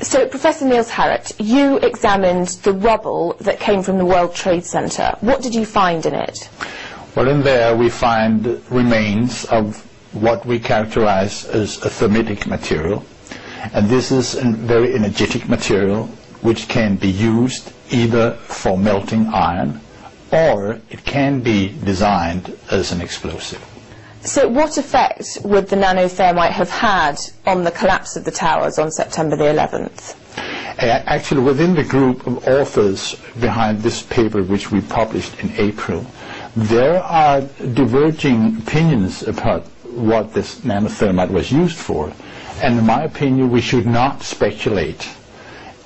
So, Professor Niels Harrit, you examined the rubble that came from the World Trade Center. What did you find in it? Well, in there we find remains of what we characterize as a thermitic material. And this is a very energetic material which can be used either for melting iron or it can be designed as an explosive. So what effect would the nanothermite have had on the collapse of the towers on September the 11th? Actually, within the group of authors behind this paper, which we published in April, there are diverging opinions about what this nanothermite was used for. And in my opinion, we should not speculate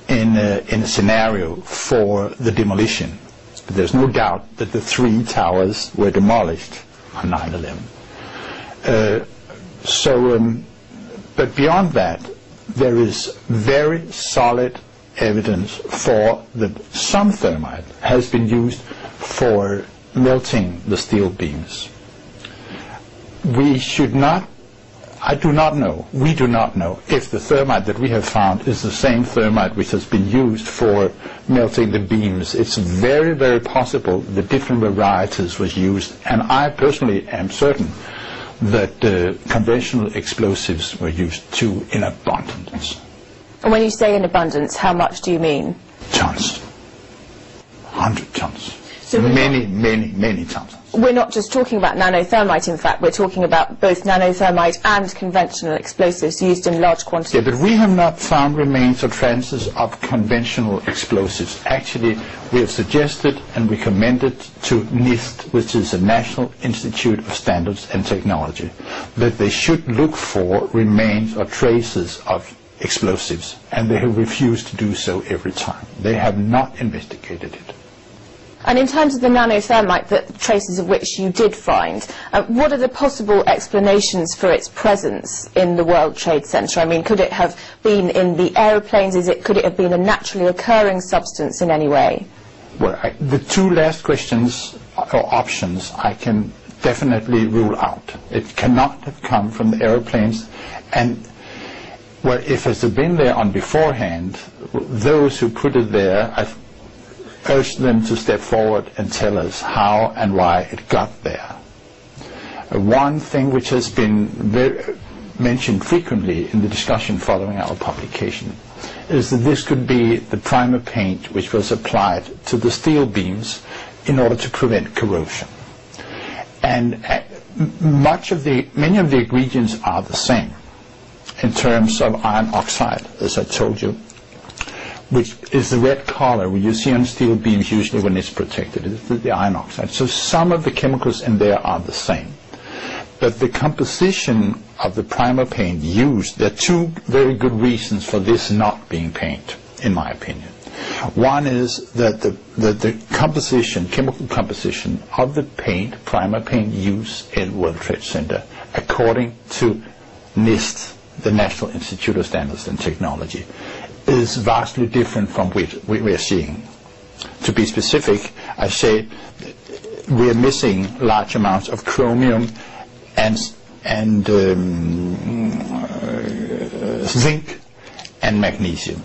in a scenario for the demolition. But there's no doubt that the 3 towers were demolished on 9/11. But beyond that, there is very solid evidence for that some thermite has been used for melting the steel beams. We do not know if the thermite that we have found is the same thermite which has been used for melting the beams. It's very, very possible that different varieties was used, and I personally am certain that conventional explosives were used too in abundance. And when you say in abundance, how much do you mean? Tons. 100 tons. So many tons. We're not just talking about nanothermite, in fact, we're talking about both nanothermite and conventional explosives used in large quantities. Yeah, but we have not found remains or traces of conventional explosives. Actually, we have suggested and recommended to NIST, which is the National Institute of Standards and Technology, that they should look for remains or traces of explosives, and they have refused to do so every time. They have not investigated it. And in terms of the nanothermite, the traces of which you did find, what are the possible explanations for its presence in the World Trade Center? I mean, could it have been in the aeroplanes? Could it have been a naturally occurring substance in any way? Well, the 2 last questions or options I can definitely rule out. It cannot have come from the aeroplanes, and well, if it had been there on beforehand, those who put it there, I urge them to step forward and tell us how and why it got there. One thing which has been mentioned frequently in the discussion following our publication is that this could be the primer paint which was applied to the steel beams in order to prevent corrosion. And many of the ingredients are the same in terms of iron oxide, as I told you, which is the red color you see on steel beams usually when it's protected. It's the iron oxide. So some of the chemicals in there are the same. But the composition of the primer paint used, there are 2 very good reasons for this not being paint, in my opinion. One is that the composition, chemical composition of the paint, primer paint used in World Trade Center, according to NIST, the National Institute of Standards and Technology, is vastly different from what we are seeing. To be specific, I say we are missing large amounts of chromium and zinc and magnesium.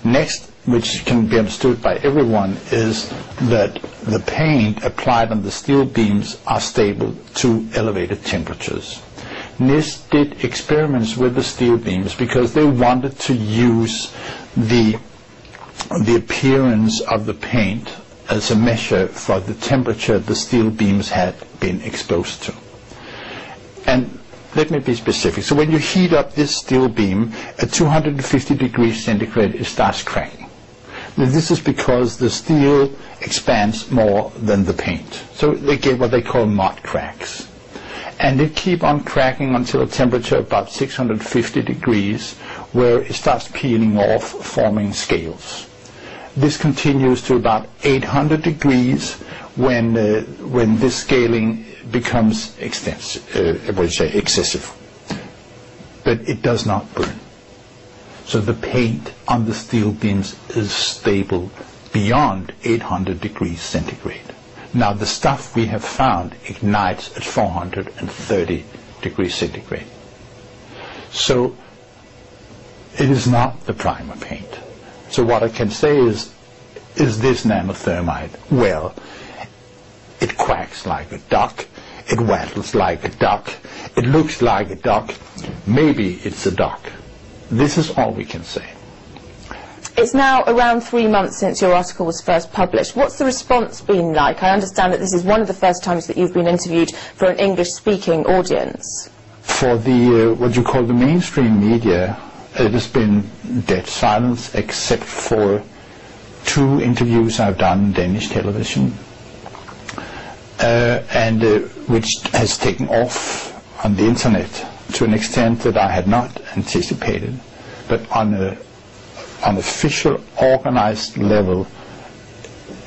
Next, which can be understood by everyone, is that the paint applied on the steel beams are stable to elevated temperatures. NIST did experiments with the steel beams because they wanted to use the appearance of the paint as a measure for the temperature the steel beams had been exposed to. And let me be specific. So when you heat up this steel beam at 250 degrees centigrade, it starts cracking. Now, this is because the steel expands more than the paint. So they get what they call mud cracks. And they keep on cracking until a temperature about 650 degrees, where it starts peeling off, forming scales. This continues to about 800 degrees when this scaling becomes excessive. But it does not burn. So the paint on the steel beams is stable beyond 800 degrees centigrade. Now, the stuff we have found ignites at 430 degrees centigrade. So It is not the primer paint. So what I can say is this nanothermite? Well, it quacks like a duck, it waddles like a duck, it looks like a duck, maybe it's a duck. This is all we can say. It's now around 3 months since your article was first published. What's the response been like? I understand that this is one of the first times that you've been interviewed for an English-speaking audience. For the what you call the mainstream media, it has been dead silence except for 2 interviews I've done on Danish television, which has taken off on the internet to an extent that I had not anticipated. But on an official, organized level,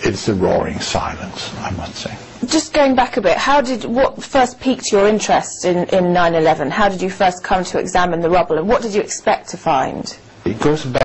it's a roaring silence, I must say. Just going back a bit, what first piqued your interest in 9/11? How did you first come to examine the rubble, and what did you expect to find? It goes back